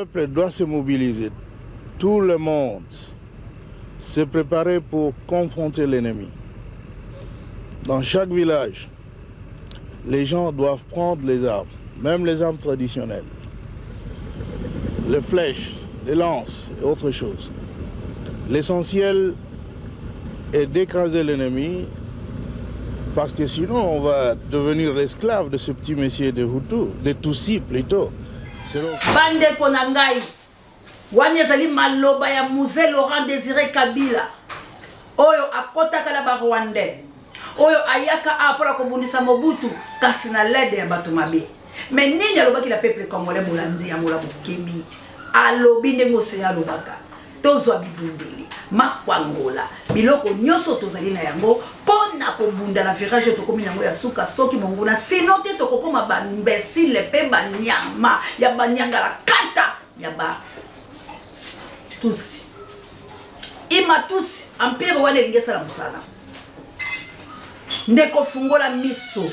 peuple doit se mobiliser. Tout le monde se préparer pour confronter l'ennemi. Dans chaque village, les gens doivent prendre les armes, même les armes traditionnelles, les flèches, les lances et autres choses. L'essentiel est d'écraser l'ennemi, parce que sinon on va devenir l'esclave de ce petit messier de Hutu, de Tutsi plutôt. Bande Konangai, Wanyazali Maloba ya Musée Laurent Désiré Kabila, Oyo akota kalaba Rwandais, Oyo ayaka apola kobundisa Mobutu, kasi na lede ya bato mabe. Mais nini alobaki la peuple congolais molandi ya mola bokebi, alobi ndengo se alobaka, tozwa bibundeli, makwangola, biloko nyoso tozali na yango, pona kobunda la virage tokomi nango ya suka soki monguna, sino te tokokoma ba imbécile pe ba nyama, ya ba nyangala kata, ya ba tusi. Ima tusi, empire wane ngesa la musala. Ndeko fungola miso,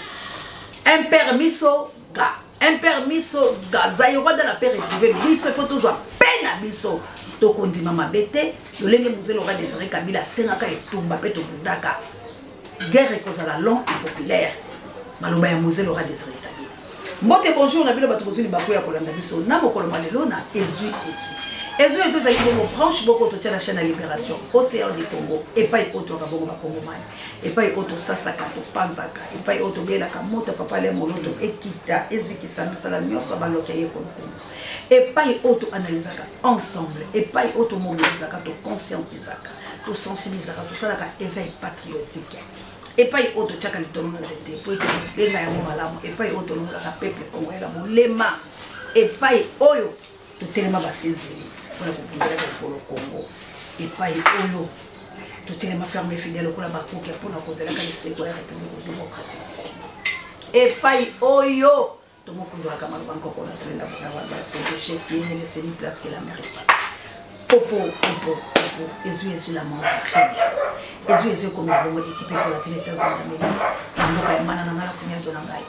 impère miso ga, impère miso ga, zaïrois de la paix retrouvé, miso photos wa pena miso. Tokondi mama bete, lolenge Musée Laurent Désiré Kabila sengaka etumba pe tobundaka. Guerre ekozala long et populaire. Maloba ya Musée Laurent Désiré Kabila. Mbote bonjour na bilo bato kozuli bako ya kolanda biso na mokolo malelo na ezui. Ezui ezali bongo branche boko to tia la chaîne à Libération, Océan du Congo, et pas auto ka bongo ba Congomani. Et pas auto sasaka to panzaka, et pas auto bela ka moto papa le moloto ekita eziki samisala nyoso baloka ye kongo. Et pas auto analysaka ensemble, et pas auto mobilisaka to conscientisaka, to sensibilisaka to salaka éveil patriotique. Et pas auto tchaka litono na zete, pour que benga ya malamu, et pas auto no la peuple congolais la molema, et pas oyo to telema basinzeli. Pour la population pour le Congo et pas oyo tout est ma ferme fidèle pour la bakoki pour la cause la qualité pour la République démocratique et pas oyo tout mon pouvoir comme encore pour la c'est chef il laisse une place que la mérite pas popo Jésus sur la mort religieuse Jésus comme la bonne équipée pour la télé Tanzanie ndoka ya mana na ngala kunya dona ngai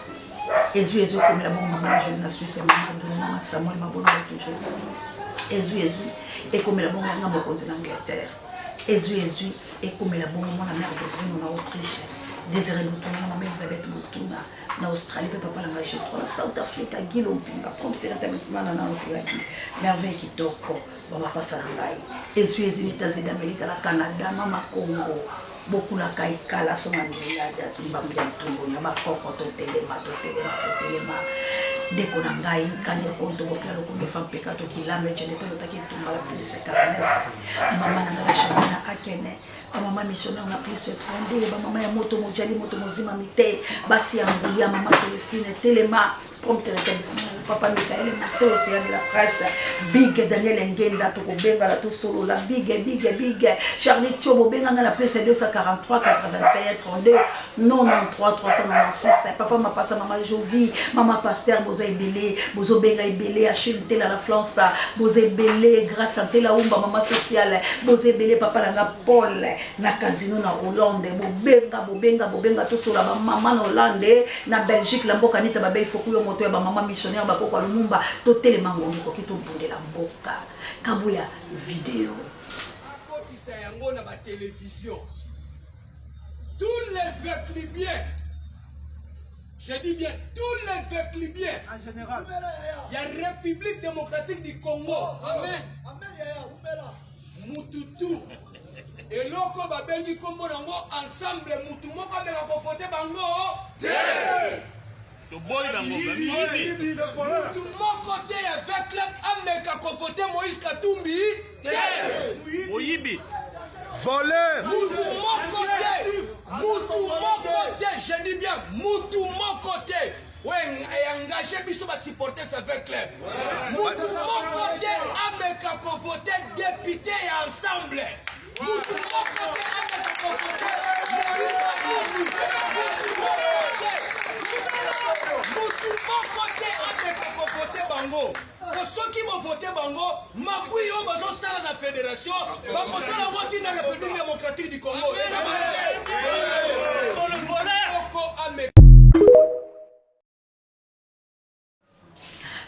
Jésus comme la bonne maman jeune na Suisse maman Samuel mabolo toujours Jésus et comme la bonne maman mokonzi na Angleterre Jésus et comme la bonne maman la mère de Bruno na Autriche Désiré Butuna na maman Elisabeth Butuna na Australie papa la ngajé la South Africa Guillaume Pinga prompte établissement na Australie merveille kitoko baba pasa ngai Jésus les États-Unis d'Amérique la Canada mama Congo beaucoup la kaikala soma nilada tumbamya tumbo ya makoko to telema deko na ngai kanye konto bokla lokundo fa pekato kilame chende to taki tumba la plus 49 mama na ngala shana akene mama missionnaire na plus 32 ba mama ya moto mojali moto mozima mite basi ya nguya mama Celestine telema prompte l'établissement papa Michael Mato c'est de la presse big Daniel Ngenda to kobenga la to solo la big Charlie Chobo benga la plus 243 81 32 93 396 papa ma passa maman Jovi maman pasteur boza ebele bozo benga ebele Achille Tela la France boza ebele grâce à Tela umba maman sociale boza ebele papa langa Paul na casino na Hollande bobenga to solo ba maman na Hollande na Belgique la mboka nita babe fokuyo moto ya ba maman missionnaire ba ko lumumba to telemango ko kito bonde la mboka kabuya vidéo qui c'est yango na ba télévision tous les véclibiens je dis bien tous les véclibiens en général il y a République démocratique du Congo amen mututu et loko ba bengi kombo nango ensemble mutu moko ba confronter bango to boy bango tout mon côté avec club ameka confronter Moïse Katumbi Moyibi voleur mutu mon côté je dis bien mutu mon côté ouais engagé biso ba supporter ce avec club mutu mon côté ameka confronter député et ensemble mutu mon côté ameka confronter bango ceux qui vont voter bango makui yo bazo sala na fédération ba ko sala moti na République démocratique du Congo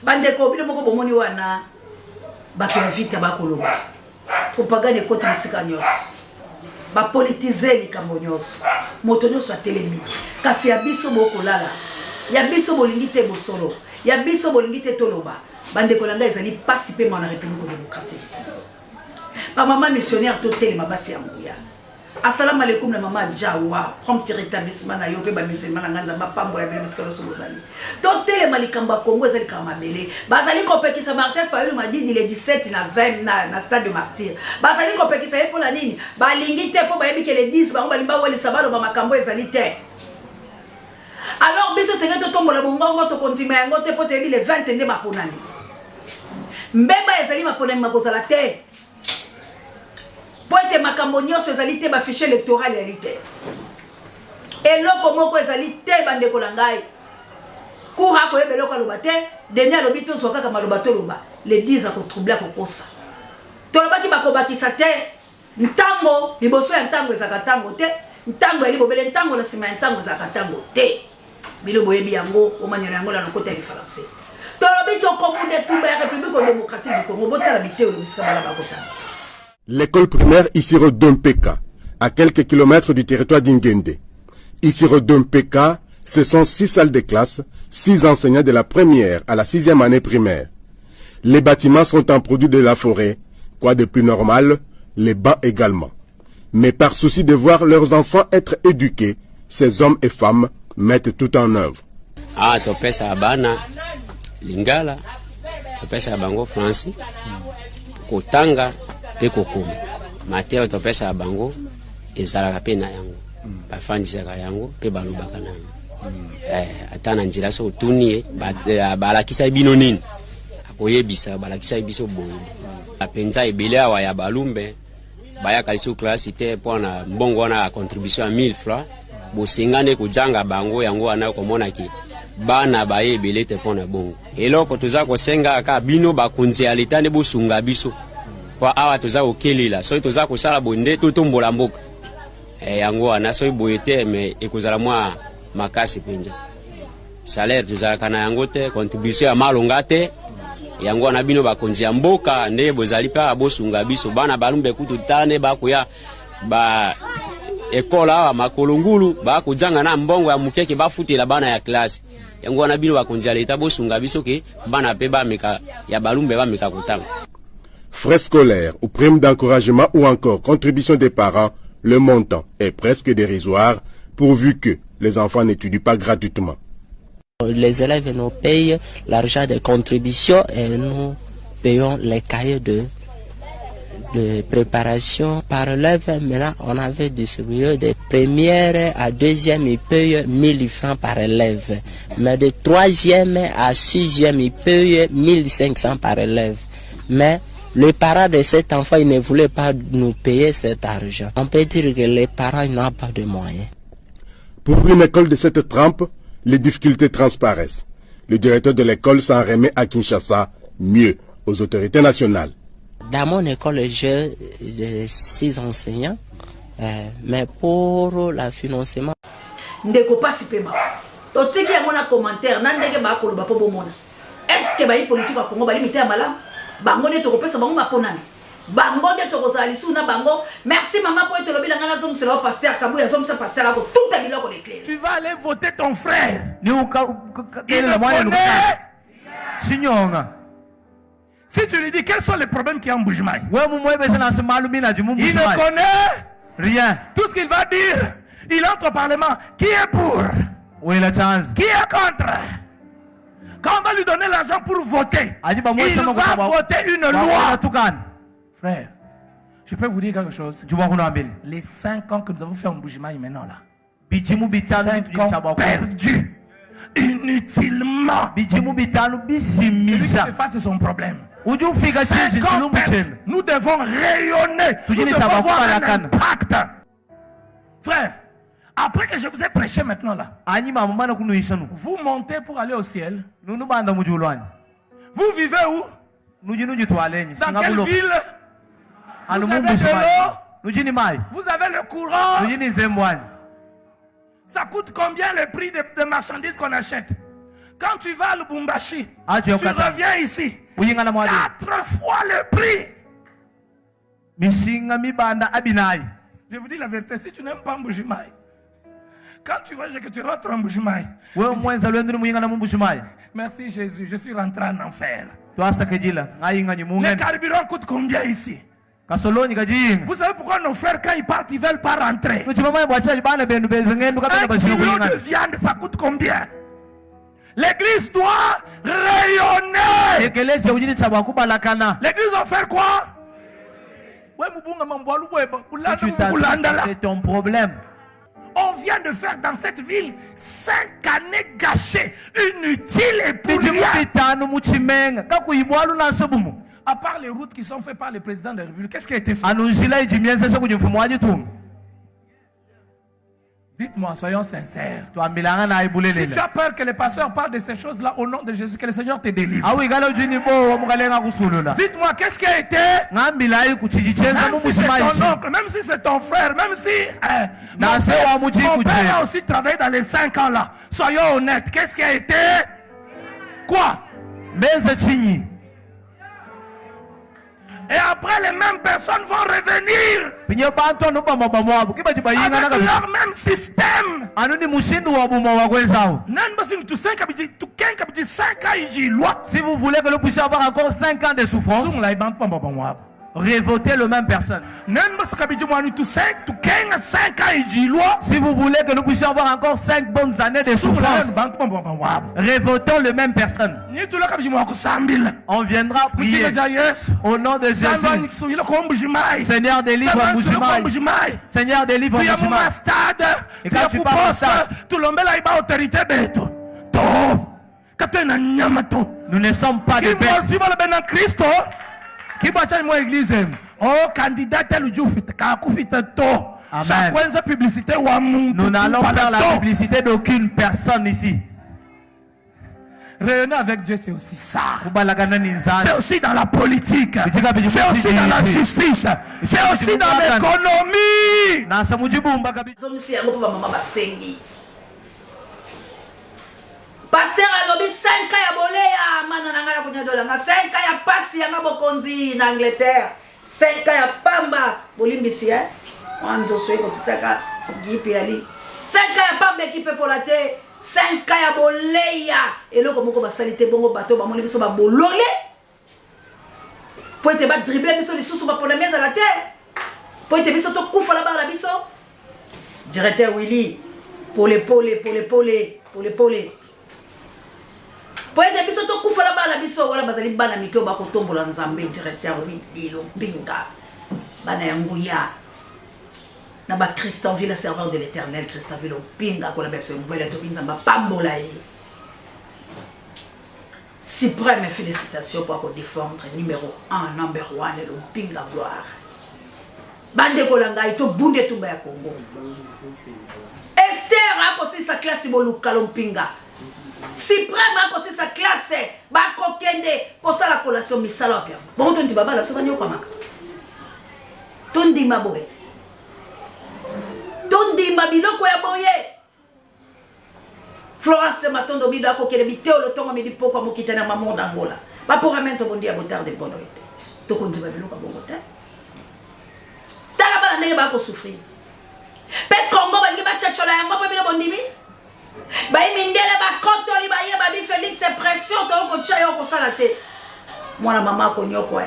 bande ko bino moko bomoni wana bato ya vite bakoloba propagande ekoti bisika nyonso bapolitize likambo nyonso moto nyonso atelemi kasi ya biso bokolala ya biso bolingi te bosolo ya biso bolingi te toloba bandeko na ngai ezali pasi mpe na république démocratique bamama missionnaire totelema basi ya nguya assalamu alaikum na mama Jawa prompt rétablissement na yo pe ba musulman na nganza ba pambola bele bisikalo so bozali totelema likambo ya Congo ezali kama mabele bazali kopekisa Martin Fayulu madidi le 17 na 20 na stade de martyr bazali kopekisa ye pola nini balingi te po bayebi ke le 10 bango balimba weli sabalo ba makambo ezali te. Alors biso senga to tombola bongongo to kontima yango te po te yebi le 20 nde maponani mbeba ezali maponani makozala te po ete makambo nyonso ezali te bafiche électoral ezali te eloko moko ezali te bandeko na ngai kura koyeba eloko aloba te deni alobi tozwa kaka maloba toloba le 10 akotroubler akokosa tolobaki bakobakisa te ntango liboso ya ntango ezaka ntango te ntango ya libobele ntango na nsima ya ntango ezaka ntango te bilo boyebi yango omanyelo yango na lokota ya français tolobi tokomunde tumba ya république démocratique du Congo botala biteo lobisika bala bakotana. L'école primaire Isiro Dompeka, à quelques kilomètres du territoire d'Ingende. Isiro Dompeka, ce sont 6 salles de classe, 6 enseignants de la première à la 6e année primaire. Les bâtiments sont en produit de la forêt, quoi de plus normal, les bancs également. Mais par souci de voir leurs enfants être éduqués, ces hommes et femmes mettent tout en œuvre. Ah, topesa abana lingala, topesa abango franci, kotanga, pe kokoma mateo topesa bango ezalaka pe na yango bafandisaka yango pe balobaka na yango ata na njira so tunie balakisa bino nini akoyebisa balakisa biso boye apenza ebele awa ya balumbe bayaka liso classe te mpona mbongo wana contribution ya 1000 francs bosengane kujanga bango yango wana komona ki bana baye ebele te mpona bongo eloko toza kosenga aka bino bakonzi ya leta nde bosunga biso kwa awa toza okelela so toza kosala bonde totombola mboka yango wana so boyete me ekozala mwa makasi penja salaire toza kana yango te contribution ya malonga te yango wana bino bakonzi ya mboka nde bozali pa bosunga biso bana balumbe kutu tane bakoya ba ekola awa makolongulu bakojanga na mbongo ya mukeke bafutela bana ya classe yango wana bino bakonzi ya leta bosunga biso ke bana pe bameka ya balumbe bameka kotanga. Frais scolaires ou primes d'encouragement ou encore contribution des parents, le montant est presque dérisoire pourvu que les enfants n'étudient pas gratuitement. Les élèves nous payent l'argent de contribution et nous payons les cahiers de préparation par élève. Maintenant, on avait distribué de première à deuxième, ils payent 1000 francs par élève. Mais de troisième à sixième, ils payent 1500 par élève. Mais les parents de cet enfant, ils ne voulaient pas nous payer cet argent. On peut dire que les parents n'ont pas de moyens. Pour une école de cette trempe, les difficultés transparaissent. Le directeur de l'école s'en remet à Kinshasa, mieux aux autorités nationales. Dans mon école, j'ai 6 enseignants, mais pour le financement... Ndeko pasi pema. Totiki ya mona commentaire, nandege ba koloba po bomona. Est-ce que ba yi politique wa Congo ba limité ya malam? Bango ne toko pesa bango maponami. Bango de toko zalisu na bango. Merci maman pour être lobby la ngana zong c'est le pasteur Kabou ya zong c'est pasteur ako tout a biloko l'église. Tu vas aller voter ton frère. Il si tu lui dis quels sont les problèmes qu'il y a en Bujimaï, il ne connaît rien. Tout ce qu'il va dire, il entre au Parlement. Qui est pour? Qui est contre? Quand on va lui donner l'argent pour voter, il va voter une loi. Frère, je peux vous dire quelque chose. Les 5 ans que nous avons fait en Bujimaï maintenant là, 5 ans perdus inutilement. Celui qui se fasse son problème. 5 ans perdus. Nous devons rayonner. Nous devons avoir un impact. Frère, après que je vous ai prêché maintenant là, vous montez pour aller au ciel. Vous vivez où? Dans quelle ville? Vous avez de l'eau? Vous avez le courant? Ça coûte combien le prix des marchandises qu'on achète? Quand tu vas à Lubumbashi, Aje tu okata. reviens ici. Uyingana mwadi. 4 fois le prix. Mishinga mibanda abinai. Je vous dis la vérité, si tu n'aimes pas Mbujimaï, quand tu vois que tu rentres en Mbujimaï, Wewe mwenza lwenduni muyingana mumbushimai. merci Jésus, je suis rentré en enfer. Twasa kejila ngayinga Le nyumungen. carburant coûte combien ici? Kasoloni kajinga. Vous savez pourquoi nos frères, quand ils partent, ils ne veulent pas rentrer? Nuchimama bwacha bana bendu bezengendu kabena 1 bashiro kilo kuyingana. de viande, ça coûte combien? L'église doit rayonner. Ekelesi ujini chaba kubalakana. L'église doit faire quoi? Si tu t'attends, c'est ton problème. On vient de faire dans cette ville 5 années gâchées, inutiles et pour rien. À part les routes qui sont faites par le président de la République, qu'est-ce qui a été fait? Dites-moi, soyons sincères. Si tu as peur que les pasteurs parlent de ces choses-là au nom de Jésus, que le Seigneur te délivre. Dites-moi, qu'est-ce qui a été? Même si c'est ton oncle, même si c'est ton frère, même si mon père a aussi travaillé dans les 5 ans là. Soyons honnêtes, qu'est-ce qui a été? Quoi? Et après, les mêmes personnes vont revenir avec leur même système. Si vous voulez que nous puissions avoir encore 5 ans de souffrance, révoltez le même personne. Si vous voulez que nous puissions avoir encore 5 bonnes années de souffrance, révoltons le même personne. On viendra prier au nom de Jésus. Seigneur, délivre Mbujimaï. Seigneur, délivre Mbujimaï. Et quand tu parles au stade, nous ne sommes pas des bêtes. Oh, candidat tel Diouf, nous n'allons faire la publicité d'aucune personne ici. Rayonner avec Dieu, c'est aussi ça. C'est aussi dans la politique. C'est aussi dans la justice. C'est aussi dans l'économie. Pasteur alobi 5 ans ya boleya mana nanga kunya dolanga 5 ans ya pasi ya bokonzi na Angleterre 5 ans ya pamba bolimbisi wanzo sweko tutaka gipi ali 5 ans ya pamba équipe pour la terre 5 ans ya boleya eloko moko basalite bongo bato ba moni biso ba bolole poete ba dribbler biso lisusu ba pona meza la terre poete biso to kufa la ba la biso directeur Willy pour les Poete biso to kufa la bala biso wala bazali bana mikyo ba kotombola nzambe directeur Willy Pinga bana yanguya na ba Christian Villa serveur de l'Éternel Christian Villa Pinga ko la bepso mbele to binzamba pambola yi. Suprême félicitations pour défendre numéro 1 number 1 le Pinga gloire. Bande ko langa ito bunde tumba ya Congo. Esther a aussi sa classe boluka lompinga. Suprême a aussi sa classe ba kokende ko sala collation misala pia. Bon tondi baba la so banyo kamaka. Tondi maboye. Tondi mabiloko ya boye. Florence Matondo bido akokele biteo lo tongo midi poko mokita na maman d'Angola. Ba pour amento bondi ya botar de bonoite. To kondi babiloko bongo te. Tala bana ndenge ba ko souffrir. Pe Congo bangi ba chachola yango pe bino bondimi. Ba imindele ba kotoli ba ye ba bi Félix pression to ko chayo ko sala te. Mwana mama ko nyoko e.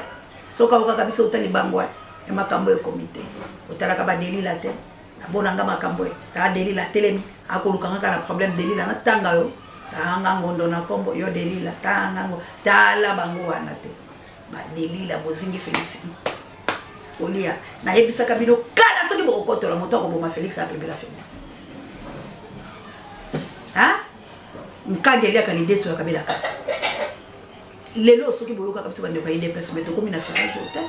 Soka uka kabisa utali bangwa e makambo e comité. Utala ka ba delila te. Na bonanga makambo e. Ta delila telemi akoluka ngaka na problème delila na tanga yo. Ta nga ngondo na kombo yo delila ta nga ngo tala bango wana te. Ba delila bozingi Félix. Olia na yebisa kabino kala soki bokokotola moto akoboma Félix apembela Félix. Nkadi ya kanideso ya kabila ka. Lelo soki boluka kabisa bande kwa ide pesa meto komi na Félix ota.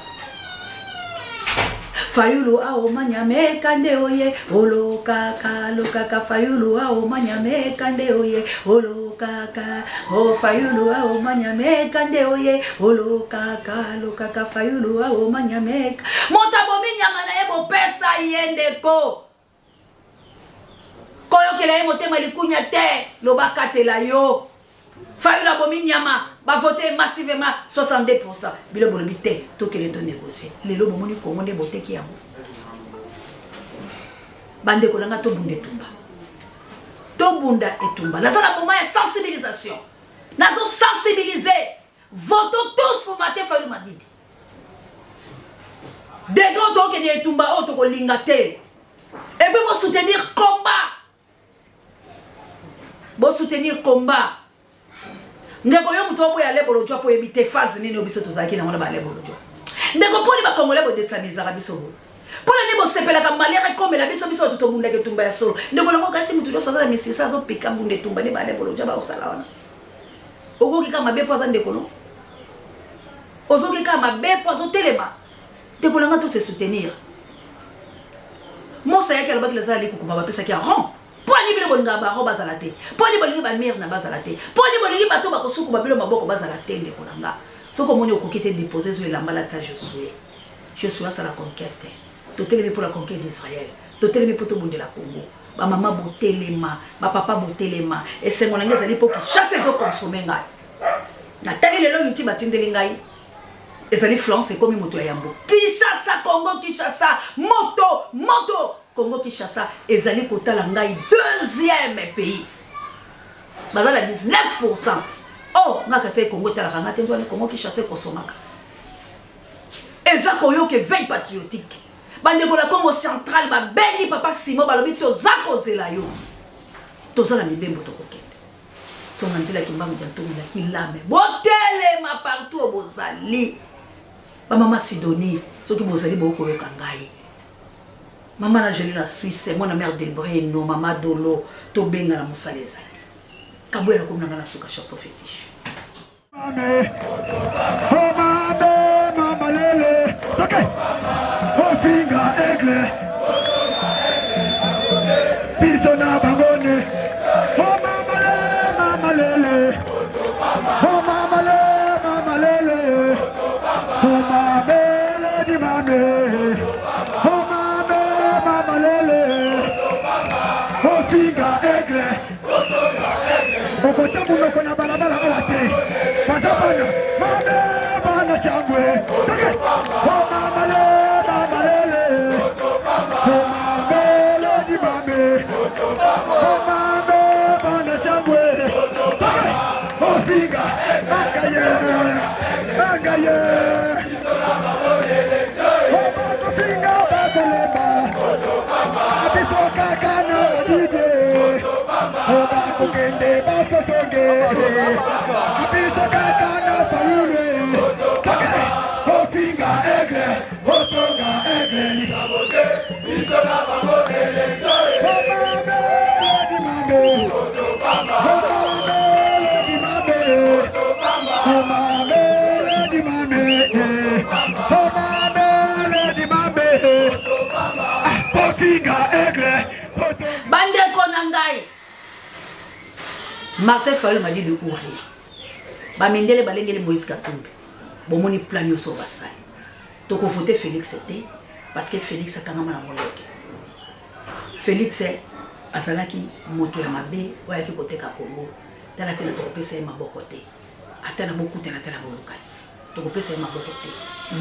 Fayulu ao manyame kande oye oloka ka loka ka fayulu ao manyame kande oye oloka ka o fayulu ao manyame kande oye oloka ka loka ka fayulu ao manyame motabo minyama na ebo pesa yende ko koyo kela ye motema likunya te lobaka tela yo Fayu la bomi nyama, ba voter massivement 62%. Bilo bolobi te, to kele to négocier. Lelo bomoni Congo de bote ki yango. Bande kolanga to bunde tumba. To bunda etumba. Naza na moment de sensibilisation. Nazo sensibiliser. Votons tous pour mater Fayu Madidi. Des grands to ke ne tumba o to ko lingate. Et puis pour soutenir combat. Pour soutenir combat. Ndeko yo muto boya lebolo jwa po ebite phase nini obiso tozaki na ngona ba lebolo jwa. Ndeko poni ba kongole bo desaniza biso bo. Pona ni bo sepela ka malere comme la biso biso to bunda ke tumba ya solo. Ndeko longo kasi mutu do soza misisa zo pika bunde tumba ni ba lebolo jwa ba osala wana. Ogoki ka mabe poza ndeko no. Ozoki ka mabe poza telema. Ndeko longo to se soutenir. Mo sa yake la ba ki la sala likukuma ba pesa ki a rond. Poni bile bolinga ba roba zalate. Poni bolinga ba mire na bazalate. Poni bolinga ba to ba kosuku ba bilo maboko bazalate ndeko nanga. Soko moni okokite déposer sur la malade ça je suis à la conquête. Totelemi pour la conquête d'Israël. Totelemi pour tout monde de la Congo. Ba maman botelema, ba papa botelema et c'est mon angeza lipo ki chasse zo consommer ngai. Na tali lelo yuti batindeli ngai. Ezali France comme moto ya yambo. Kinshasa Congo Kinshasa moto Congo Kinshasa ezali kotala ngai deuxième pays. Bazala 19%. Oh, ngaka se Congo tala kanga tenzo ali Congo Kinshasa kosomaka. Ezako yo ke veille patriotique. Bande ko la Congo central ba beli papa Simon balobi to zako zela yo. Tozala mibembo to kokende. Songa ndila kimbangu janto na kilame. Botele ma partout bozali. Ba mama Sidonie, soki bozali boko yo kangai. Maman Angelina Suisse, mon mère de Breno, maman Dolo, Tobenga la Moussaleza. Kabouela comme na suka chanson fétiche. Mame, oh mame, mama lele, toke, oh finga aigle, pisona bangone, oh mama lele, oh mama lele, oh mame di mame, oh mame lele, oh finga aigle. Okocha munoko na balabala awate. Pasapana, mame bana changwe. Take. Oh mama lele. Oh mame di mame. Oh mame bana changwe. Take. Oh figa, agaye. Oh bako figa bakoleba. Abiso kakana dide. Oh bako kende bako songe. Abiso kakana paure. Take. Oh figa egle. Oh songa egle. Biso na bangone lesoe. Oh mame di mame. Oh mame di mame. Oh mame di mame. Oh mame di mame. Oh figa egle. Bande konangai. Martin Fayulu m'a dit de ouvrir. Bamendele balengele Moïse Katumbi. Bomoni plan yo so basali. Toko voter Félix c'était parce que Félix a kangama na moleke. Félix azalaki moto ya mabe oya ki côté ka Congo. Tala tina toko pesa ya maboko te. Atana beaucoup tena tala boyokali. Toko pesa ya maboko te.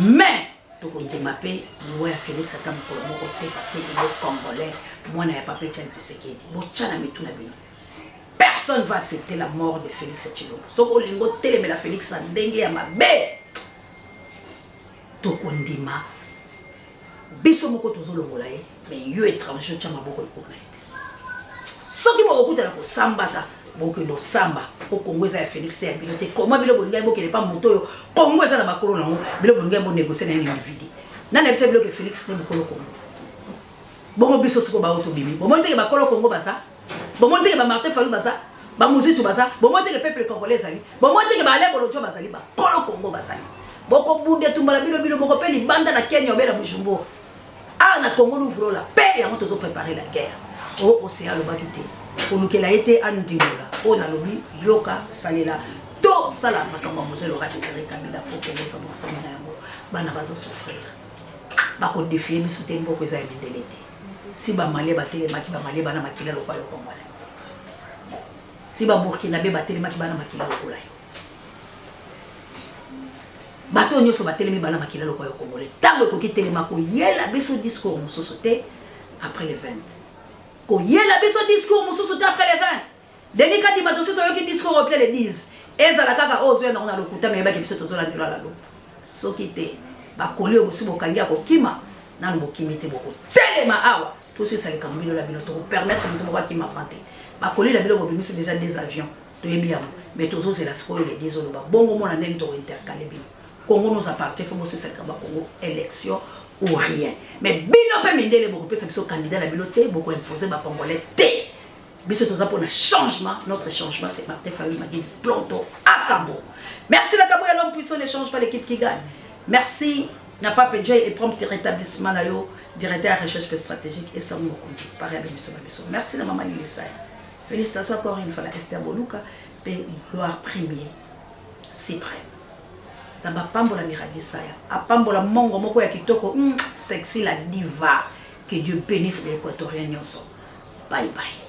Mais toko ndima pe oya Félix ata mokolo moko te parce que il est congolais. Mwana ya papa Tchani Tshisekedi. Bochana mituna bino. Personne ne va accepter la mort de Félix Tshilombo. Soko lingo tele mais la Félix a ndenge ya mabe. Toko ndima. Biso moko tozolongola ye, mais yo étranger tchama boko le konaite. Soki moko kutela ko sambata, boko no samba, ko Congo eza ya Félix ya bilote. Comment bilo bolinga boko le pa moto yo. Congo eza na bakolo nango, bilo bolinga bo négocier na une individu. Nana ebise bilo que Félix ne bokolo Congo. Bongo biso soko ba auto bimi. Bon monte ke bakolo Congo basa. Bon monte ke ba Martin Fayulu basa. Ba Muzitu basa. Bon monte ke peuple congolais zali. Bon monte ke ba ale bolo jo basali ba. Kolo Congo basali. Boko bunde tumbala bilo boko peli banda na Kenya obela Bujumbura. Ah na Congo nous voulons la paix et on doit préparer la guerre. Oh océan le bakité. Pour nous qu'elle a été andingola. On a lobby yoka salela. To sala makamba mozelo ratisere Kabila pour que nous avons ça na yango. Bana bazo souffrir. Bako défier biso tembo ko za mendelete. Si ba malé ba tele maki ba malé bana makila lo kwa yo Congolais. si ba Burkinabé batelema ki bana makila lokola yo bato nyoso batelemi bana makila lokola yo congolais tango ekoki telema ko yela biso discours mosusu te après le 20 ko yela biso discours mosusu te après le 20 denika di bato soto yoki discours au pied le 10 ezala kaka ozo na lokuta me yebaki biso tozola ndelo la lo soki te bakoli obusi bokangi akokima nanu bokimi te boko telema awa tout ça les cambino la bilo to permettre de moi qui m'a vanté bakoli la bilo bobimisi déjà des avions to yebiam mais tozo c'est la scola les disons ba bongo mona ndeni to intercaler bino Congo nous appartient faut bosser ça kamba Congo élection ou rien mais bino pe mindele boko pesa biso candidat la biloté boko imposer ba congolais té biso toza pour le changement notre changement c'est Martin Fayulu Magui Planto Akambo. Merci la Cabo l'homme puissant ne change pas l'équipe qui gagne. Merci n'a pas pédé et prompt rétablissement là yo directeur de recherche stratégique et ça nous conduit pareil avec monsieur Babesso. Merci la maman Lisa. Félicitations encore une fois la Esther Boluka et gloire premier suprême. Ça va pambola miradi saya. A pambola mongo moko ya kitoko sexy la diva. Que Dieu bénisse les Équatoriens. Bye bye.